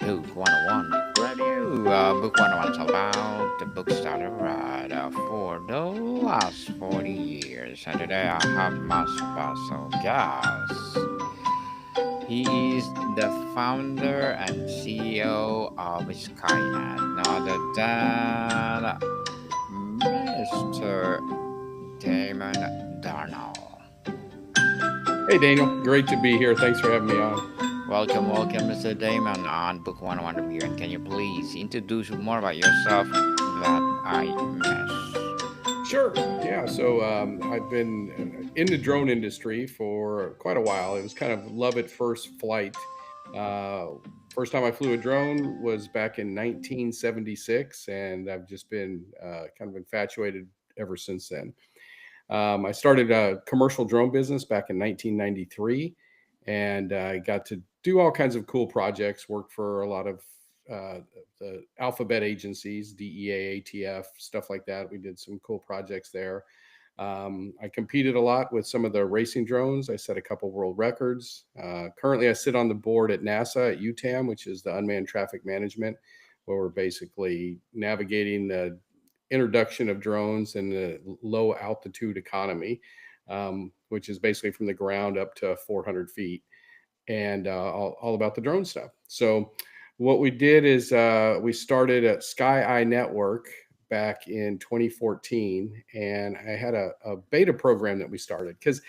Book 101 Radio. Book 101 is about the books that I read for the last 40 years. And today I have my special guest. He is the founder and CEO of Skynet, none other than Mr. Damon Darnall. Hey, Daniel. Great to be here. Thanks for having me on. Welcome, Mr. Damon, on Book 101 Review. And can you please introduce more about yourself that I missed? Sure. Yeah. I've been in the drone industry for quite a while. It was kind of love at first flight. Uh, First time I flew a drone was back in 1976, and I've just been kind of infatuated ever since then. I started a commercial drone business back in 1993, and I got to do all kinds of cool projects, work for a lot of uh, the alphabet agencies, DEA, ATF, stuff like that. We did some cool projects there. I competed a lot with some of the racing drones. I set a couple world records. Currently, I sit on the board at NASA at UTAM, which is the Unmanned Traffic Management, where we're basically navigating the introduction of drones and the low altitude economy, which is basically from the ground up to 400 feet, and all about the drone stuff. So, what we did is we started at Sky Eye Network back in 2014, and I had a beta program that we started because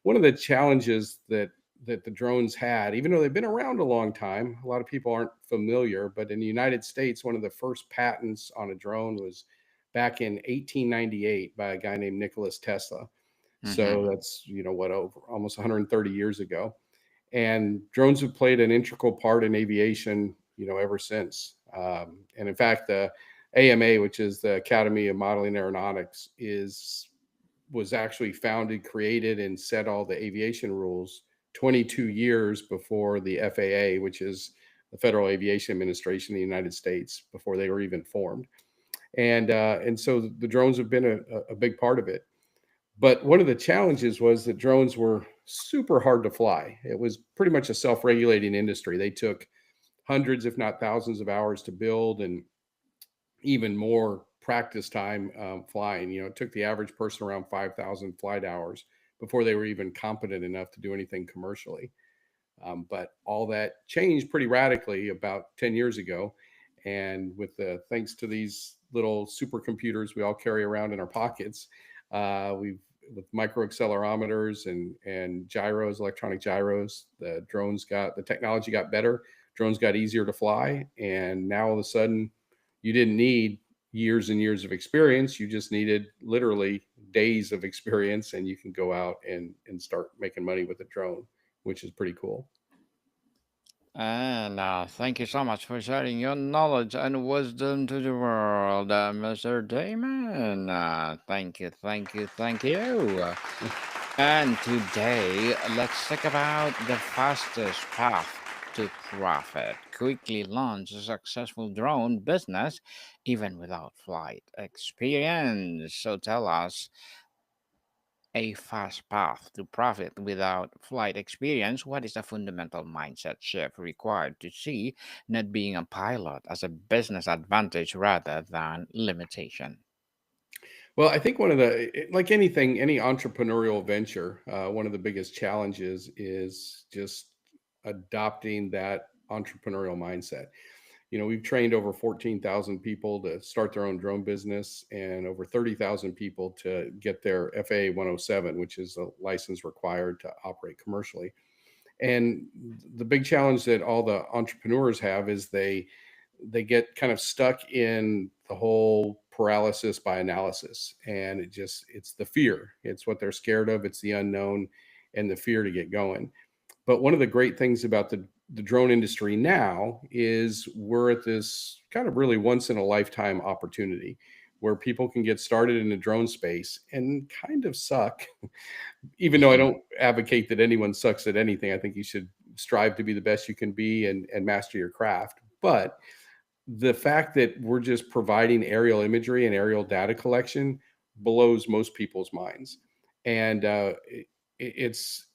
one of the challenges that the drones had, even though they've been around a long time, a lot of people aren't familiar, but in the United States, one of the first patents on a drone was back in 1898 by a guy named Nicholas Tesla. Mm-hmm. So that's, what, over almost 130 years ago. And drones have played an integral part in aviation, ever since. And in fact, the AMA, which is the Academy of Modeling Aeronautics, was actually founded, created, and set all the aviation rules 22 years before the FAA, which is the Federal Aviation Administration in the United States, before they were even formed. And so the drones have been a big part of it. But one of the challenges was that drones were super hard to fly. It was pretty much a self-regulating industry. They took hundreds, if not thousands, of hours to build, and even more practice time flying. It took the average person around 5,000 flight hours before they were even competent enough to do anything commercially. But all that changed pretty radically about 10 years ago. And with the thanks to these little supercomputers we all carry around in our pockets, we've with micro accelerometers and gyros, electronic gyros, the technology got better. Drones got easier to fly, and now all of a sudden, you didn't need years and years of experience. You just needed literally days of experience, and you can go out and start making money with a drone, which is pretty cool. And thank you so much for sharing your knowledge and wisdom to the world, Mr. Damon. Thank you. And today, let's talk about the fastest path to profit. Quickly launch a successful drone business even without flight experience. So tell us a fast path to profit without flight experience. What is the fundamental mindset shift required to see not being a pilot as a business advantage rather than limitation? Well, I think like anything, any entrepreneurial venture, one of the biggest challenges is just adopting that entrepreneurial mindset. We've trained over 14,000 people to start their own drone business, and over 30,000 people to get their FAA 107, which is a license required to operate commercially. And the big challenge that all the entrepreneurs have is they get kind of stuck in the whole paralysis by analysis, and it's the fear. It's what they're scared of. It's the unknown and the fear to get going. But one of the great things about the drone industry now is we're at this kind of really once in a lifetime opportunity where people can get started in the drone space and kind of suck. Even though I Mhm. don't advocate that anyone sucks at anything, I think you should strive to be the best you can be and master your craft. But the fact that we're just providing aerial imagery and aerial data collection blows most people's minds. And it's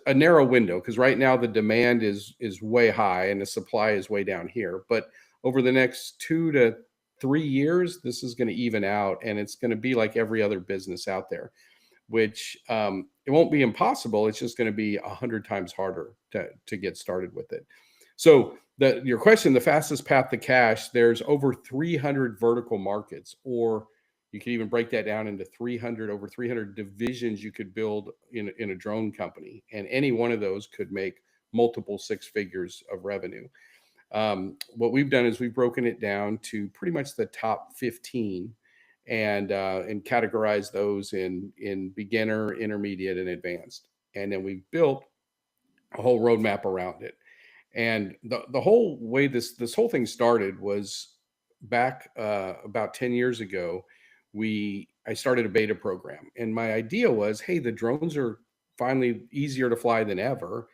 a narrow window, because right now the demand is way high and the supply is way down here. But over the next 2 to 3 years, this is going to even out, and it's going to be like every other business out there, which it won't be impossible. It's just going to be 100 times harder to get started with it. So your question, the fastest path to cash, there's over 300 vertical markets, or you could even break that down into over 300 divisions you could build in a drone company. And any one of those could make multiple six figures of revenue. What we've done is we've broken it down to pretty much the top 15, and categorize those in beginner, intermediate, and advanced. And then we've built a whole roadmap around it. And the whole way this whole thing started was back about 10 years ago. I started a beta program, and my idea was, hey, the drones are finally easier to fly than ever.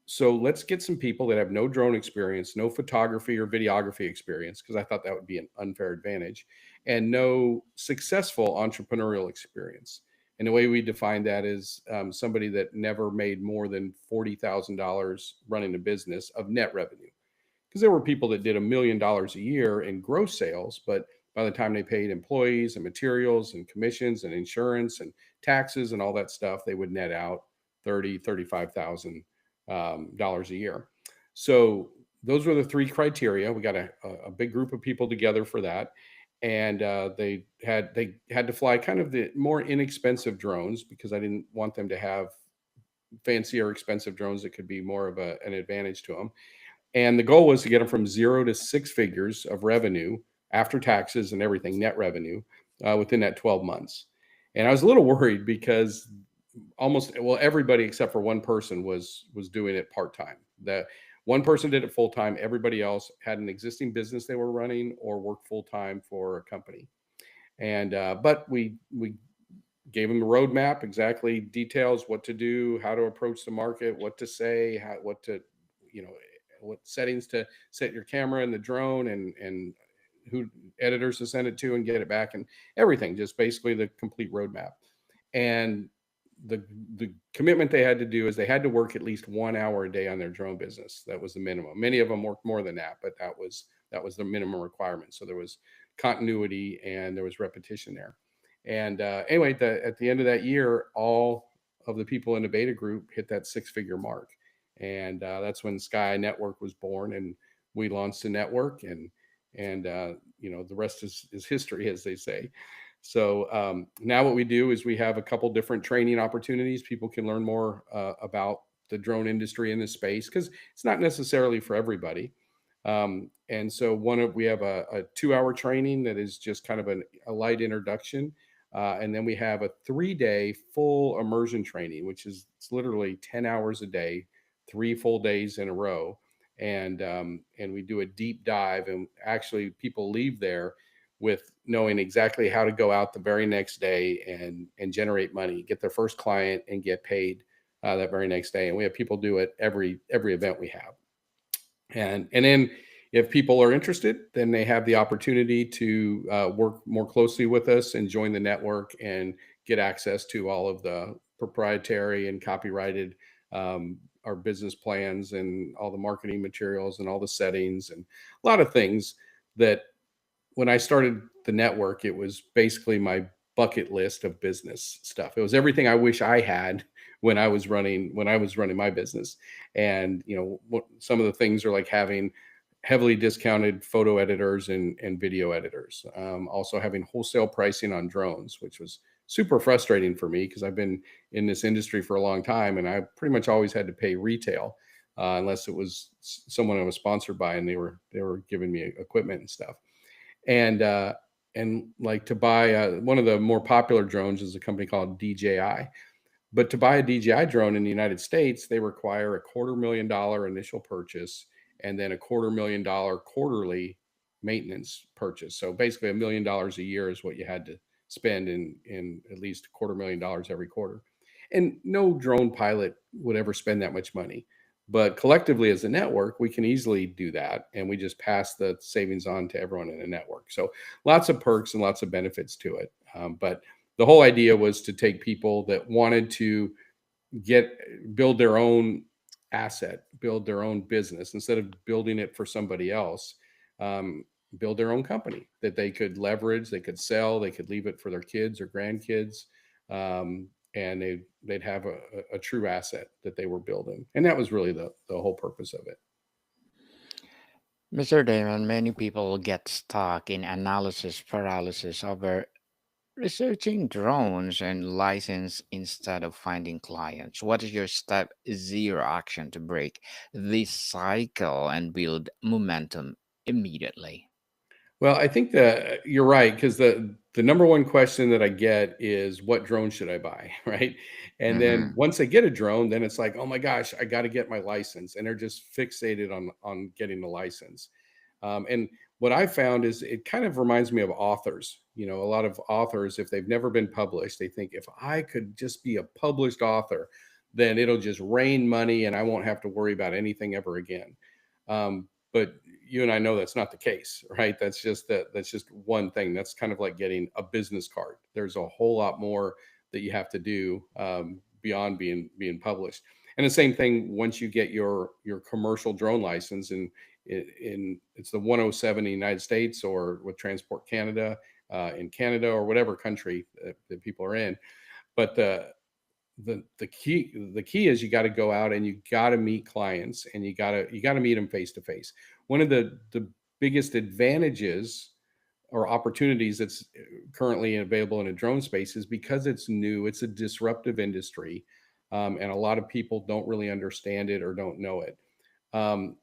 So let's get some people that have no drone experience, no photography or videography experience, because I thought that would be an unfair advantage, and no successful entrepreneurial experience. And the way we define that is somebody that never made more than $40,000 running a business of net revenue. Because there were people that did $1 million a year in gross sales, but by the time they paid employees and materials and commissions and insurance and taxes and all that stuff, they would net out $35,000 a year. So those were the three criteria. We got a big group of people together for that, and they had to fly kind of the more inexpensive drones, because I didn't want them to have fancier, expensive drones that could be more of an advantage to them. And the goal was to get them from 0 to 6 figures of revenue after taxes and everything, net revenue, within that 12 months. And I was a little worried because everybody except for one person was doing it part-time. That one person did it full-time. Everybody else had an existing business they were running or worked full-time for a company. And but we gave them a roadmap, exactly details, what to do, how to approach the market, what to say, what settings to set your camera and the drone, and who editors to send it to and get it back, and everything, just basically the complete roadmap. And the commitment they had to do is they had to work at least 1 hour a day on their drone business. That was the minimum. Many of them worked more than that, but that was the minimum requirement. So there was continuity and there was repetition there. And anyway, at the end of that year, all of the people in the beta group hit that six-figure mark, and that's when Sky Network was born, and we launched the network, and the rest is history, as they say. So now what we do is we have a couple different training opportunities. People can learn more about the drone industry in this space, because it's not necessarily for everybody. And so we have a 2 hour training that is just kind of a light introduction. And then we have a 3 day full immersion training, which is it's literally 10 hours a day, 3 full days in a row. And we do a deep dive, and actually people leave there with knowing exactly how to go out the very next day and generate money, get their first client, and get paid that very next day. And we have people do it every event we have. And then if people are interested, then they have the opportunity to work more closely with us and join the network and get access to all of the proprietary and copyrighted our business plans and all the marketing materials and all the settings and a lot of things that when I started the network, it was basically my bucket list of business stuff. It was everything I wish I had when I was running my business. And some of the things are like having heavily discounted photo editors and video editors. Also having wholesale pricing on drones, which was super frustrating for me because I've been in this industry for a long time, and I pretty much always had to pay retail unless it was someone I was sponsored by and they were giving me equipment and stuff. And like to buy one of the more popular drones is a company called DJI. But to buy a DJI drone in the United States, they require a $250,000 initial purchase and then a $250,000 quarterly maintenance purchase. So basically $1 million a year is what you had to spend in at least $250,000 every quarter. And no drone pilot would ever spend that much money. But collectively as a network, we can easily do that. And we just pass the savings on to everyone in the network. So lots of perks and lots of benefits to it. But the whole idea was to take people that wanted to build their own asset, build their own business instead of building it for somebody else. Um, Build their own company that they could leverage, they could sell, they could leave it for their kids or grandkids, um, and they'd have a true asset that they were building, and that was really the whole purpose of it. Mr. Damon, many people get stuck in analysis paralysis over researching drones and license instead of finding clients. What is your step zero action to break this cycle and build momentum immediately? Well, I think that you're right because the number one question that I get is what drone should I buy, right? And then Mm-hmm. once they get a drone, then it's like, oh my gosh, I got to get my license, and they're just fixated on getting the license. And what I found is it kind of reminds me of authors. You know, a lot of authors, if they've never been published, they think if I could just be a published author, then it'll just rain money and I won't have to worry about anything ever again. But you and I know that's not the case, right? That's just one thing. That's kind of like getting a business card. There's a whole lot more that you have to do beyond being published. And the same thing once you get your commercial drone license, and it's the 107 in the United States or with Transport Canada in Canada or whatever country that people are in. But the key is you got to go out and you got to meet clients, and you got to meet them face to face. One of the biggest advantages or opportunities that's currently available in a drone space is because it's new, it's a disruptive industry, and a lot of people don't really understand it or don't know it. um,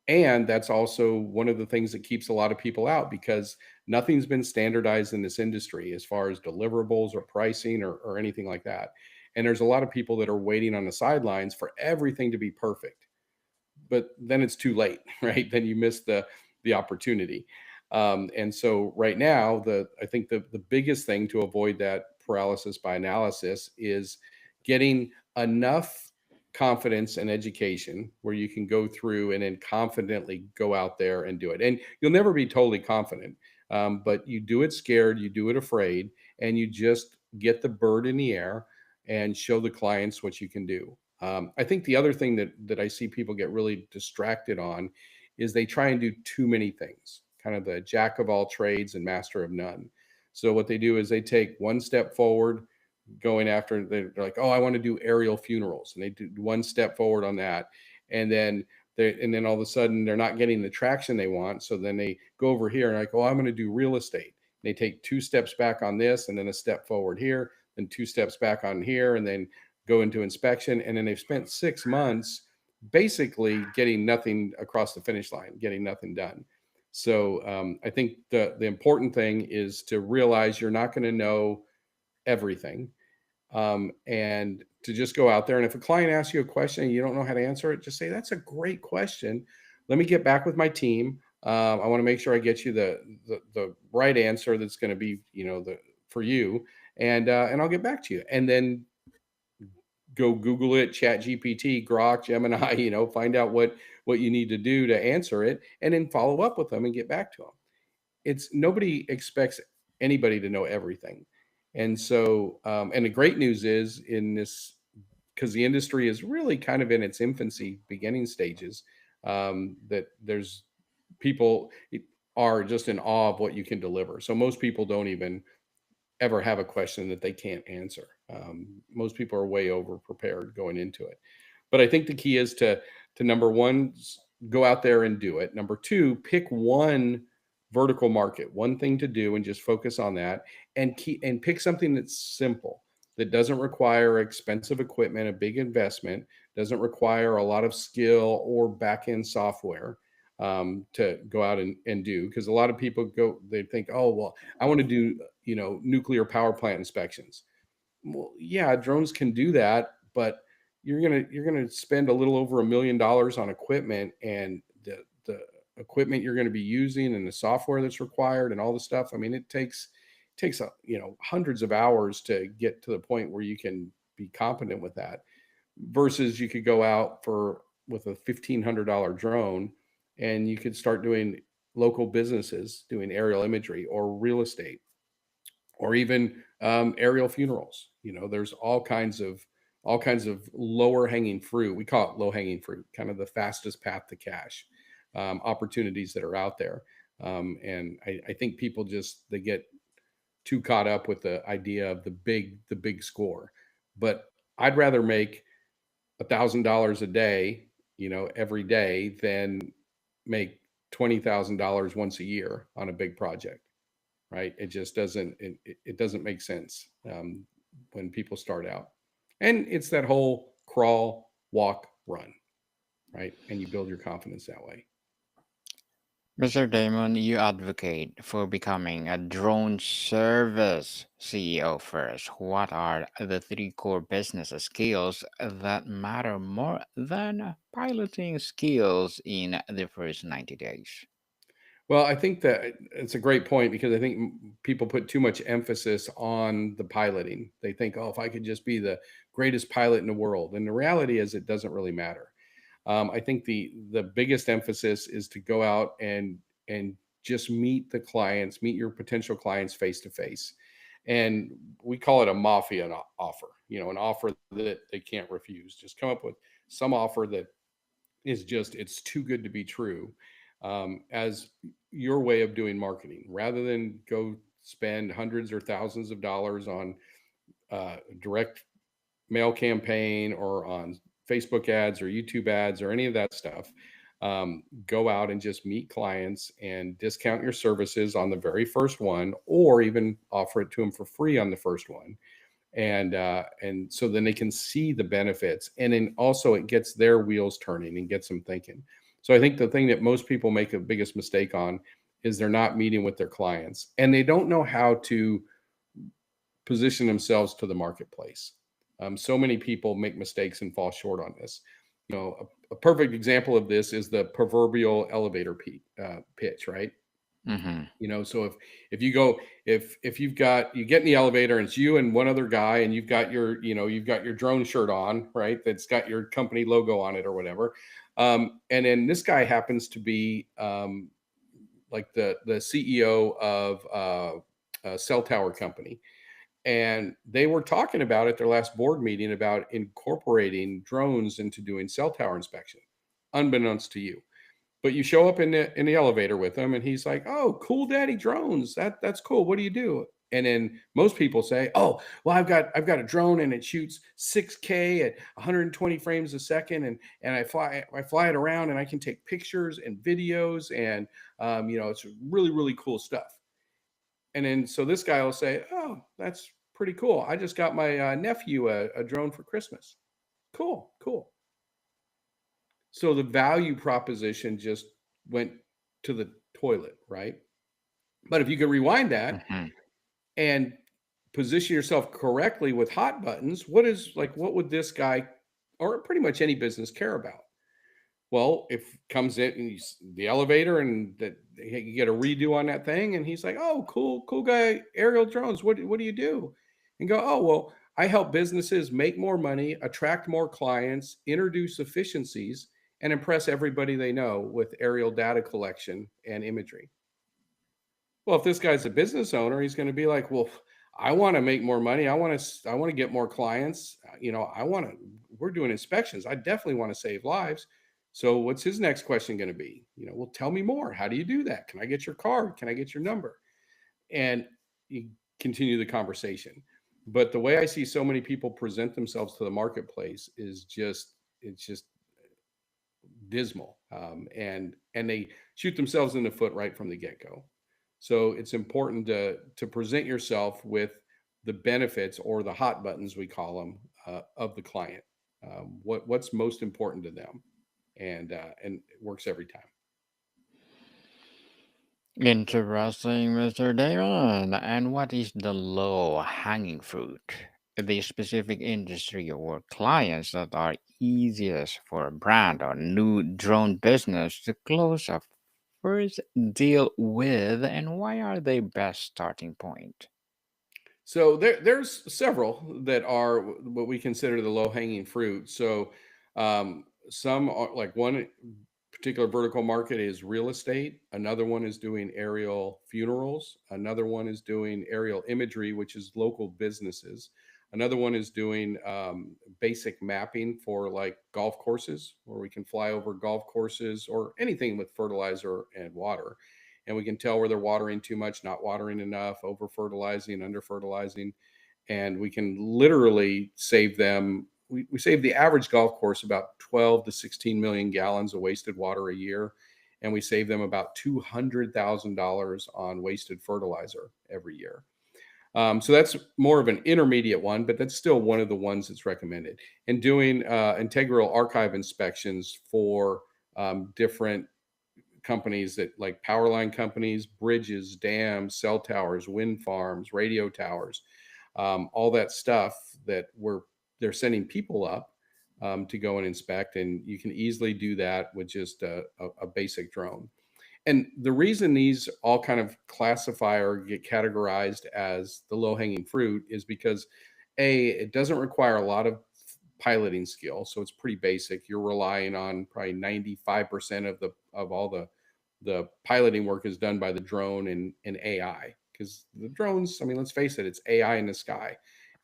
and that's also one of the things that keeps a lot of people out because nothing's been standardized in this industry as far as deliverables or pricing or anything like that. And there's a lot of people that are waiting on the sidelines for everything to be perfect, but then it's too late, right? Then you miss the opportunity. And so right now, the I think the biggest thing to avoid that paralysis by analysis is getting enough confidence and education where you can go through and then confidently go out there and do it. And you'll never be totally confident, but you do it scared, you do it afraid, and you just get the bird in the air and show the clients what you can do. I think the other thing that I see people get really distracted on is they try and do too many things, kind of the jack of all trades and master of none. So what they do is they take one step forward, going after they're like, oh, I want to do aerial funerals, and they do one step forward on that, and then all of a sudden they're not getting the traction they want. So then they go over here and like, oh, I'm going to do real estate. They take two steps back on this, and then a step forward here, then two steps back on here, and then go into inspection, and then they've spent 6 months basically getting nothing across the finish line, getting nothing done. So I think the important thing is to realize you're not going to know everything, and to just go out there. And if a client asks you a question and you don't know how to answer it, just say, "That's a great question. Let me get back with my team. I want to make sure I get you the right answer that's going to be, the for you, and I'll get back to you." And then go Google it, Chat GPT, Grok, Gemini, find out what you need to do to answer it, and then follow up with them and get back to them. It's Nobody expects anybody to know everything. And so, and the great news is in this, because the industry is really kind of in its infancy, beginning stages, that there's people are just in awe of what you can deliver. So most people don't even ever have a question that they can't answer. Most people are way over prepared going into it. But I think the key is to number one, go out there and do it. Number two, pick one vertical market, one thing to do, and just focus on that. And pick something that's simple, that doesn't require expensive equipment, a big investment, doesn't require a lot of skill or back end software, to go out and do. Because a lot of people they think, oh well, I want to do nuclear power plant inspections. Well, yeah, drones can do that, but you're gonna spend a little over $1 million on equipment, and the equipment you're going to be using and the software that's required and all the stuff. I mean, it takes hundreds of hours to get to the point where you can be competent with that. Versus you could go out for with a $1,500 drone, and you could start doing local businesses, doing aerial imagery or real estate, or even aerial funerals. There's all kinds of all kinds of lower hanging fruit. We call it low hanging fruit, kind of the fastest path to cash, opportunities that are out there. And I think people just they get too caught up with the idea of the big score. But I'd rather make $1,000 a day, every day than make $20,000 once a year on a big project, right? It just it doesn't make sense when people start out. And it's that whole crawl, walk, run, right? And you build your confidence that way. Mr. Damon, you advocate for becoming a drone service CEO first. What are the three core business skills that matter more than piloting skills in the first 90 days? Well, I think that it's a great point because I think people put too much emphasis on the piloting. They think, oh, if I could just be the greatest pilot in the world, and the reality is, it doesn't really matter. I think the biggest emphasis is to go out and just meet the clients, meet your potential clients face to face, and we call it a mafia offer. An offer that they can't refuse. Just come up with some offer that is just it's too good to be true, as your way of doing marketing, rather than go spend hundreds or thousands of dollars on direct mail campaign or on Facebook ads or YouTube ads or any of that stuff. Go out and just meet clients and discount your services on the very first one, or even offer it to them for free on the first one. And so then they can see the benefits, and then also it gets their wheels turning and gets them thinking. So I think the thing that most people make the biggest mistake on is they're not meeting with their clients, and they don't know how to position themselves to the marketplace. So many people make mistakes and fall short on this. A perfect example of this is the proverbial elevator pitch, right? Mm-hmm. So if you go if you get in the elevator and it's you and one other guy, and you've got your drone shirt on, right? That's got your company logo on it or whatever. And then this guy happens to be like the CEO of a cell tower company, and they were talking about at their last board meeting about incorporating drones into doing cell tower inspection, unbeknownst to you. But you show up in the elevator with him, and he's like, "Oh, cool, daddy drones. That's cool. What do you do?" And then most people say, "Oh, well, I've got a drone, and it shoots 6K at 120 frames a second, and I fly it around, and I can take pictures and videos, and it's really really cool stuff." And then so this guy will say, "Oh, that's pretty cool. I just got my nephew a drone for Christmas. Cool, cool." So the value proposition just went to the toilet, right? But if you could rewind that Mm-hmm. and position yourself correctly with hot buttons, what would this guy or pretty much any business care about? Well, if comes in and the elevator and that you get a redo on that thing, and he's like, "Oh, cool guy, aerial drones. What do you do?" And go, "Oh, well, I help businesses make more money, attract more clients, introduce efficiencies, and impress everybody they know with aerial data collection and imagery." Well, if this guy's a business owner, he's going to be like, "Well, I want to make more money. I want to get more clients. I want to. We're doing inspections. I definitely want to save lives." So, what's his next question going to be? Well, tell me more. How do you do that? Can I get your card? Can I get your number? And you continue the conversation. But the way I see so many people present themselves to the marketplace is just dismal, and they shoot themselves in the foot right from the get go. So it's important to present yourself with the benefits, or the hot buttons we call them, of the client. What's most important to them, and it works every time. Interesting, Mr. Damon. And what is the low hanging fruit? The specific industry or clients that are easiest for a brand or new drone business to close a first deal with, and why are they best starting point? So there's several that are what we consider the low hanging fruit. So some are like one particular vertical market is real estate. Another one is doing aerial funerals. Another one is doing aerial imagery, which is local businesses. Another one is doing basic mapping for like golf courses, where we can fly over golf courses or anything with fertilizer and water. And we can tell where they're watering too much, not watering enough, over fertilizing, under fertilizing. And we can literally save them. We save the average golf course about 12 to 16 million gallons of wasted water a year. And we save them about $200,000 on wasted fertilizer every year. So that's more of an intermediate one, but that's still one of the ones that's recommended. And doing integral archive inspections for different companies, that like power line companies, bridges, dams, cell towers, wind farms, radio towers, all that stuff that they're sending people up to go and inspect, and you can easily do that with just a basic drone. And the reason these all kind of classify or get categorized as the low hanging fruit is because it doesn't require a lot of piloting skill, so it's pretty basic. You're relying on probably 95% of all the piloting work is done by the drone and AI, because the drones, I mean, let's face it, it's AI in the sky,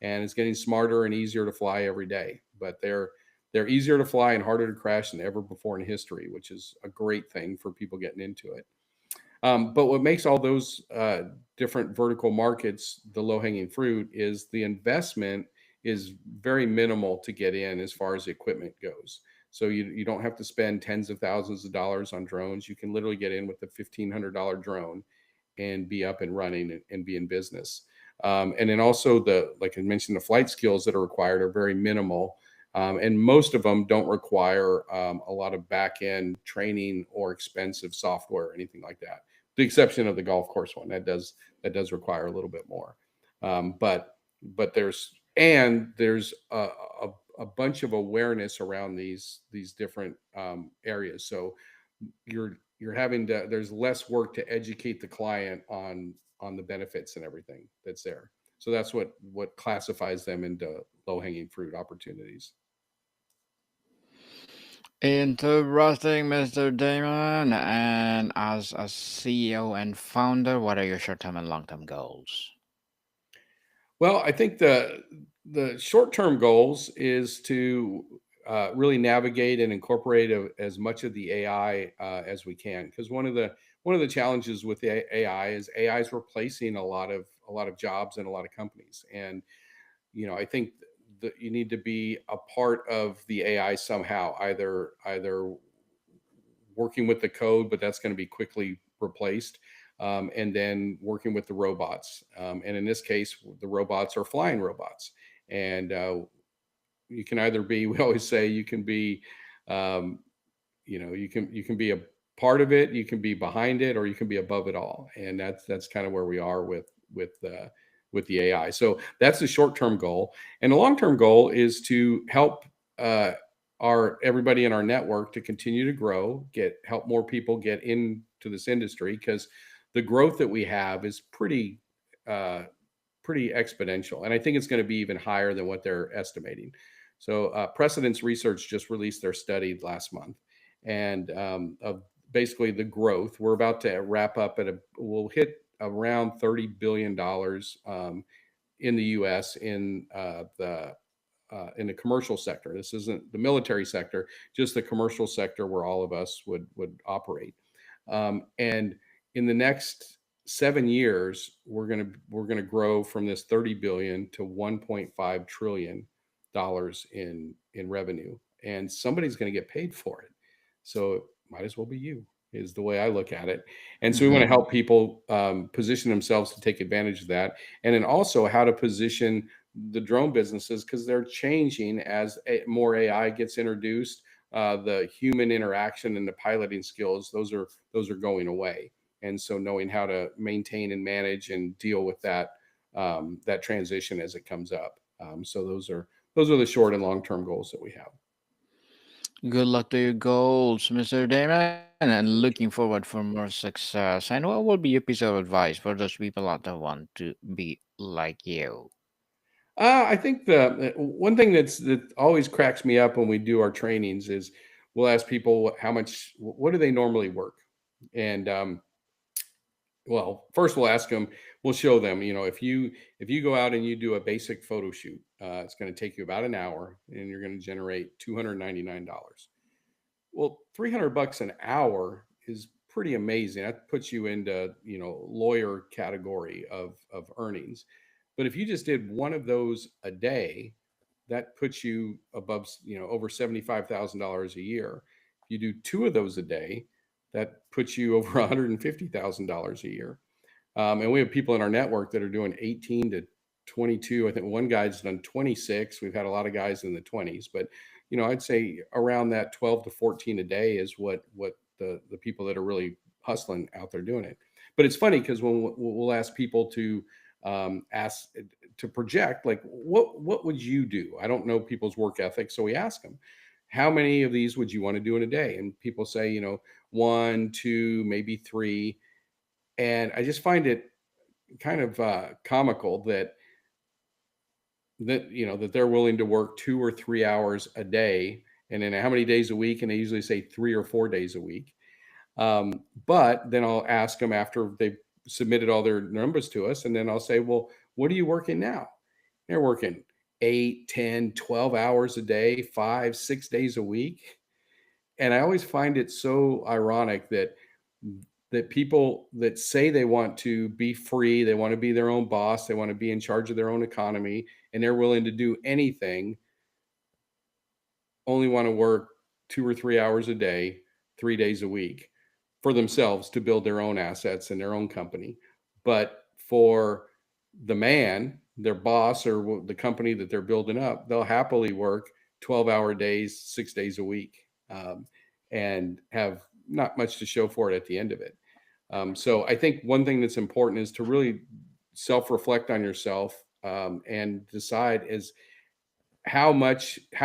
and it's getting smarter and easier to fly every day. But they're easier to fly and harder to crash than ever before in history, which is a great thing for people getting into it. But what makes all those different vertical markets the low hanging fruit is the investment is very minimal to get in as far as equipment goes. So you don't have to spend tens of thousands of dollars on drones. You can literally get in with a $1,500 drone and be up and running and be in business. And then also like I mentioned, the flight skills that are required are very minimal. And most of them don't require a lot of back end training or expensive software or anything like that. The exception of the golf course one that does require a little bit more. But there's a bunch of awareness around these different areas. So you're having to there's less work to educate the client on the benefits and everything that's there. So that's what classifies them into low hanging fruit opportunities. Interesting, Mr. Damon. And as a CEO and founder, what are your short-term and long-term goals? Well, I think the short term goals is to really navigate and incorporate as much of the AI as we can, because one of the challenges with the AI is AI is replacing a lot of jobs in a lot of companies. And I think that you need to be a part of the AI somehow, either working with the code, but that's going to be quickly replaced, and then working with the robots. And in this case, the robots are flying robots. And you can either be, we always say, you can be, um, you can be a part of it, you can be behind it, or you can be above it all. And that's kind of where we are with the AI. So that's the short term goal, and the long term goal is to help uh, our everybody in our network to continue to grow, help more people get into this industry, because the growth that we have is uh, pretty exponential, and I think it's going to be even higher than what they're estimating. So Precedence Research just released their study last month, and of basically the growth. We're about to wrap up we'll hit around $30 billion in the U.S. In the commercial sector. This isn't the military sector, just the commercial sector where all of us would operate. And in the next 7 years, we're gonna grow from this 30 billion to 1.5 trillion dollars in revenue, and somebody's going to get paid for it. So it might as well be you, is the way I look at it. And so we want to Mhm. help people position themselves to take advantage of that, and then also how to position the drone businesses, because they're changing as more AI gets introduced. The human interaction and the piloting skills, those are going away. And so knowing how to maintain and manage and deal with that transition as it comes up. So those are the short and long term goals that we have. Good luck to your goals, Mr. Damon, and looking forward for more success. And what will be your piece of advice for those people out there want to be like you? I think the one thing that always cracks me up when we do our trainings is we'll ask people how much, what do they normally work, and Well, first we'll ask them, we'll show them, if you go out and you do a basic photo shoot, it's going to take you about an hour and you're going to generate $299. Well, $300 an hour is pretty amazing. That puts you into, lawyer category of earnings. But if you just did one of those a day, that puts you above, over $75,000 a year. If you do two of those a day, that puts you over $150,000 a year. And we have people in our network that are doing 18 to 22. I think one guy's done 26. We've had a lot of guys in the 20s, but I'd say around that 12 to 14 a day is what the people that are really hustling out there doing it. But it's funny because when we'll ask people to ask to project, like what would you do? I don't know people's work ethic, so we ask them, how many of these would you want to do in a day? And people say, one, two, maybe three. And I just find it kind of comical that they're willing to work 2 or 3 hours a day, and then how many days a week? And they usually say 3 or 4 days a week. But then I'll ask them after they've submitted all their numbers to us, and then I'll say, well, what are you working now? They're working 8, 10, 12 hours a day, 5, 6 days a week. And I always find it so ironic that people that say they want to be free, they want to be their own boss, they want to be in charge of their own economy, and they're willing to do anything, only want to work 2 or 3 hours a day, 3 days a week for themselves to build their own assets and their own company. But for the man, their boss, or the company that they're building up, they'll happily work 12-hour days, 6 days a week, and have not much to show for it at the end of it. So I think one thing that's important is to really self-reflect on yourself, and decide is how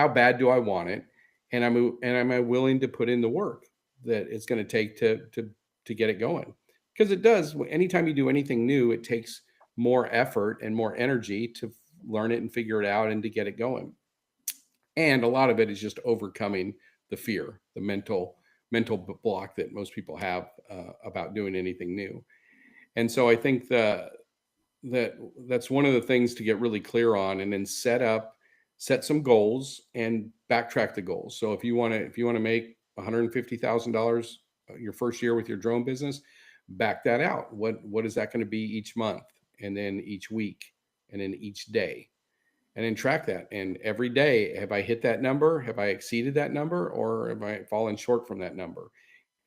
bad do I want it, and am I willing to put in the work that it's going to take to get it going? Because it does. Anytime you do anything new, it takes more effort and more energy to learn it and figure it out and to get it going. And a lot of it is just overcoming the fear, the mental block that most people have about doing anything new. And so I think that that's one of the things to get really clear on, and then set some goals and backtrack the goals. So if you want to make $150,000 your first year with your drone business, back that out. What is that going to be each month, and then each week, and then each day, and then track that. And every day, have I hit that number? Have I exceeded that number, or have I fallen short from that number?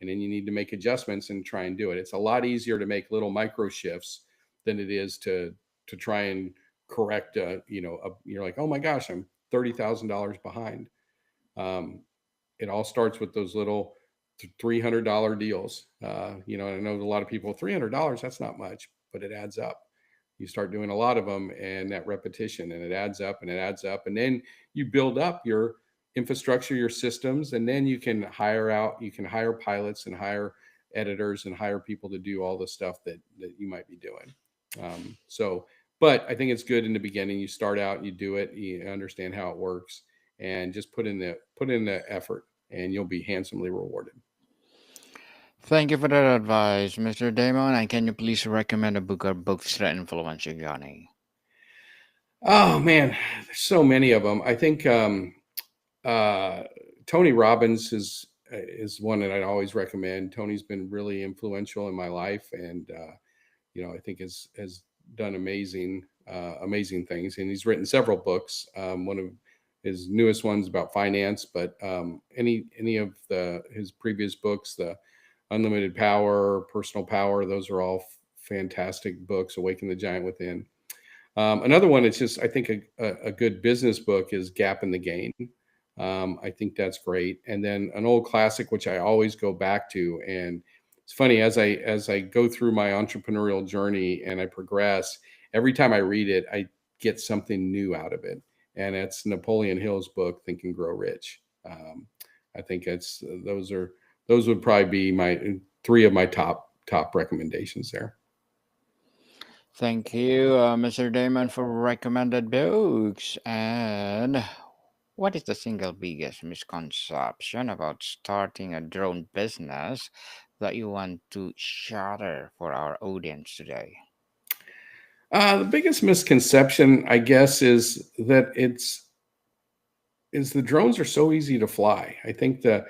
And then you need to make adjustments and try and do it. It's a lot easier to make little micro shifts than it is to try and correct. You're like, oh my gosh, I'm $30,000 behind. Um, it all starts with those little $300 deals. I know a lot of people, $300, that's not much, but it adds up. You start doing a lot of them, and that repetition, and it adds up and it adds up. And then you build up your infrastructure, your systems, and then you can hire pilots and hire editors and hire people to do all the stuff that you might be doing. So, but I think it's good in the beginning. You start out, you do it, you understand how it works, and just put in the effort, and you'll be handsomely rewarded. Thank you for that advice, Mr. Damon. And can you please recommend a book or books that influence you, Johnny? Oh man, there's so many of them. I think uh, Tony Robbins is one that I'd always recommend. Tony's been really influential in my life, and I think has done amazing things. And he's written several books. One of his newest ones about finance, but any of his previous books, the Unlimited Power, Personal Power, those are all fantastic books. Awaken the Giant Within. Another one, it's just I think a good business book is Gap in the Gain. I think that's great. And then an old classic, which I always go back to, and it's funny as I go through my entrepreneurial journey and I progress, every time I read it, I get something new out of it. And it's Napoleon Hill's book, Think and Grow Rich. I think it's those would probably be my three of my top recommendations there. Thank you, Mr. Damon, for recommended books. And what is the single biggest misconception about starting a drone business that you want to shatter for our audience today? The biggest misconception, I guess, is the drones are so easy to fly. I think the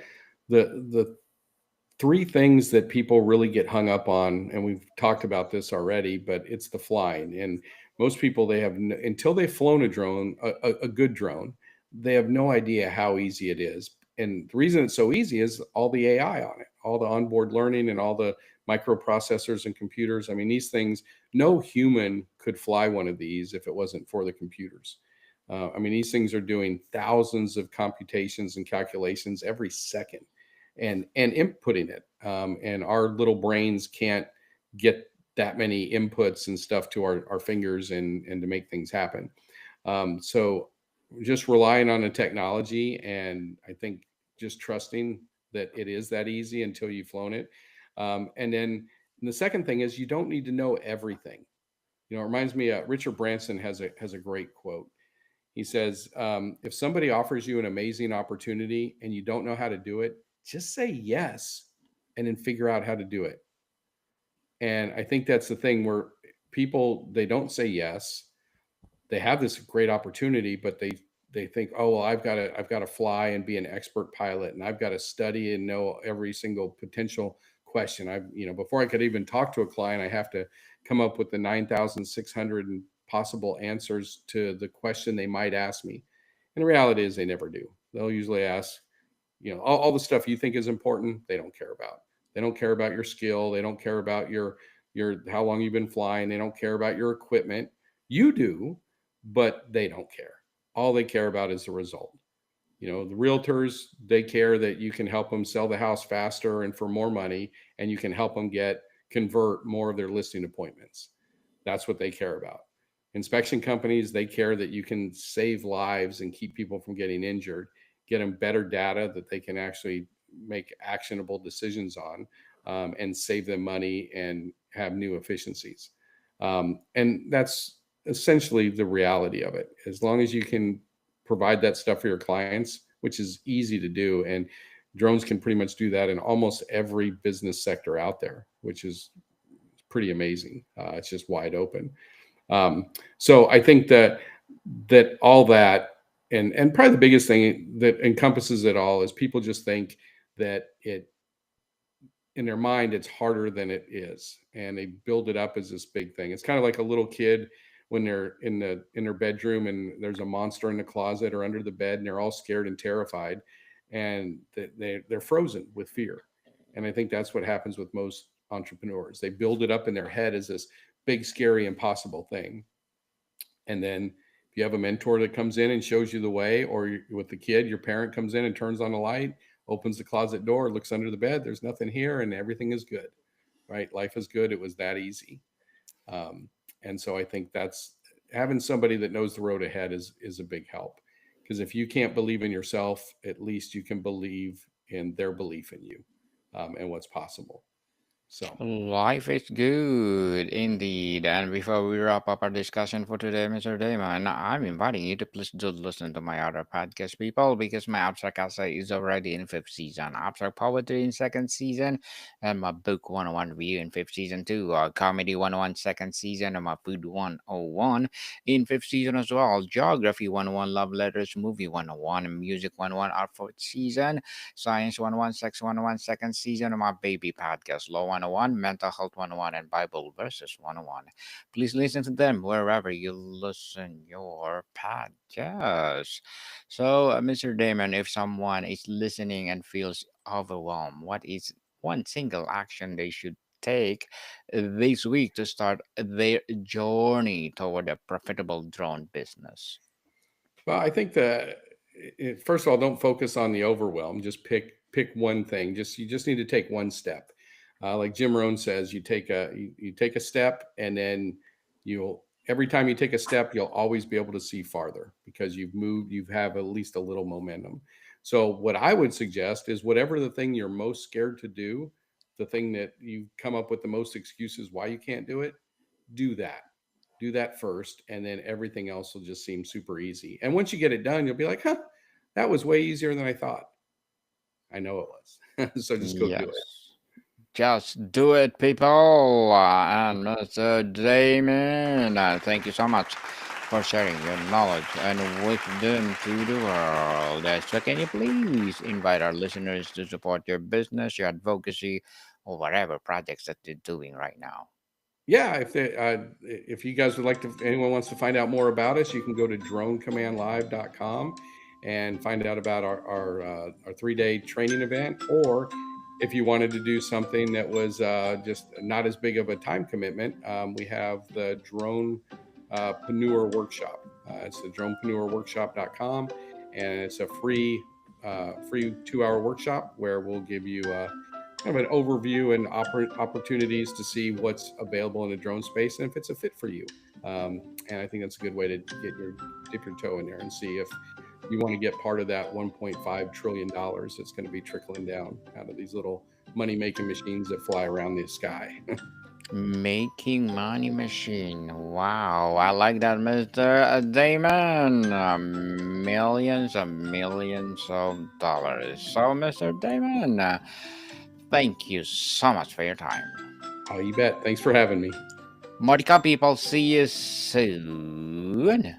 three things that people really get hung up on, and we've talked about this already, but it's the flying. And most people, until they've flown a drone, a good drone, they have no idea how easy it is. And the reason it's so easy is all the AI on it, all the onboard learning, and all the microprocessors and computers. I mean, these things, no human could fly one of these if it wasn't for the computers. I mean, these things are doing thousands of computations and calculations every second, and inputting it. And our little brains can't get that many inputs and stuff to our fingers and to make things happen. So just relying on the technology, and I think just trusting that it is that easy until you've flown it. And then the second thing is you don't need to know everything. It reminds me. Richard Branson has a great quote. He says, if somebody offers you an amazing opportunity and you don't know how to do it, just say yes and then figure out how to do it. And I think that's the thing where people, they don't say yes. They have this great opportunity, but they think, oh well, I've got to fly and be an expert pilot, and I've got to study and know every single potential question. Before I could even talk to a client, I have to come up with the 9,600 possible answers to the question they might ask me. And the reality is they never do. They'll usually ask, all the stuff you think is important, they don't care about. They don't care about your skill. They don't care about your how long you've been flying. They don't care about your equipment. You do, but they don't care. All they care about is the result. The realtors, they care that you can help them sell the house faster and for more money, and you can help them convert more of their listing appointments. That's what they care about. Inspection companies, they care that you can save lives and keep people from getting injured, get them better data that they can actually make actionable decisions on, and save them money and have new efficiencies. And that's essentially the reality of it. As long as you can provide that stuff for your clients, which is easy to do, and drones can pretty much do that in almost every business sector out there, which is pretty amazing. It's just wide open. Um, so I think that all that, and probably the biggest thing that encompasses it all is people just think that it in their mind it's harder than it is, and they build it up as this big thing. It's kind of like a little kid when they're in their bedroom and there's a monster in the closet or under the bed, and they're all scared and terrified, and they're frozen with fear. And I think that's what happens with most entrepreneurs. They build it up in their head as this big, scary, impossible thing. And then if you have a mentor that comes in and shows you the way, or with the kid, your parent comes in and turns on the light, opens the closet door, looks under the bed, there's nothing here, and everything is good, right? Life is good. It was that easy. Um, and so I think that's having somebody that knows the road ahead is a big help. Because if you can't believe in yourself, at least you can believe in their belief in you, and what's possible. So, Life is good indeed. And before we wrap up our discussion for today, Mr. Damon, I'm inviting you to please do listen to my other podcast, people, because my Abstract Essay is already in fifth season, Abstract Poetry in second season, and my Book 101 review in fifth season too, Comedy 101 second season, and my Food 101 in fifth season as well, Geography 101, Love Letters, Movie 101, and Music 101 are fourth season, Science 101, Sex 101, second season of my baby podcast, Law 101, Mental Health 101, and Bible Verses 101. Please listen to them wherever you listen your podcast. So, Mr. Damon, if someone is listening and feels overwhelmed, what is one single action they should take this week to start their journey toward a profitable drone business? well, I think that first of all, don't focus on the overwhelm. Just pick one thing. You just need to take one step. Like Jim Rohn says, you take a step, and then you'll every time you take a step, you'll always be able to see farther because you've moved. You have at least a little momentum. So what I would suggest is whatever the thing you're most scared to do, the thing that you come up with the most excuses why you can't do that. Do that first, and then everything else will just seem super easy. And once you get it done, you'll be like, huh, that was way easier than I thought. I know it was. So just go do it. Yes. Just do it, people. And Mr. Damon, thank you so much for sharing your knowledge and wisdom to the world. So, can you please invite our listeners to support your business, your advocacy, or whatever projects that you're doing right now? Yeah, if you guys would like to, anyone wants to find out more about us, you can go to dronecommandlive.com and find out about our 3-day training event. Or if you wanted to do something that was just not as big of a time commitment, we have the Dronepreneur Workshop. It's the dronepreneurworkshop.com, and it's a free 2-hour workshop where we'll give you kind of an overview and opportunities to see what's available in the drone space and if it's a fit for you. And I think that's a good way to dip your toe in there and see if you want to get part of that $1.5 trillion that's going to be trickling down out of these little money making machines that fly around the sky. Making money machine. Wow, I like that, Mr. Damon. Millions and millions of dollars. So, Mr. Damon, thank you so much for your time. Oh, you bet. Thanks for having me. Mordika people, see you soon.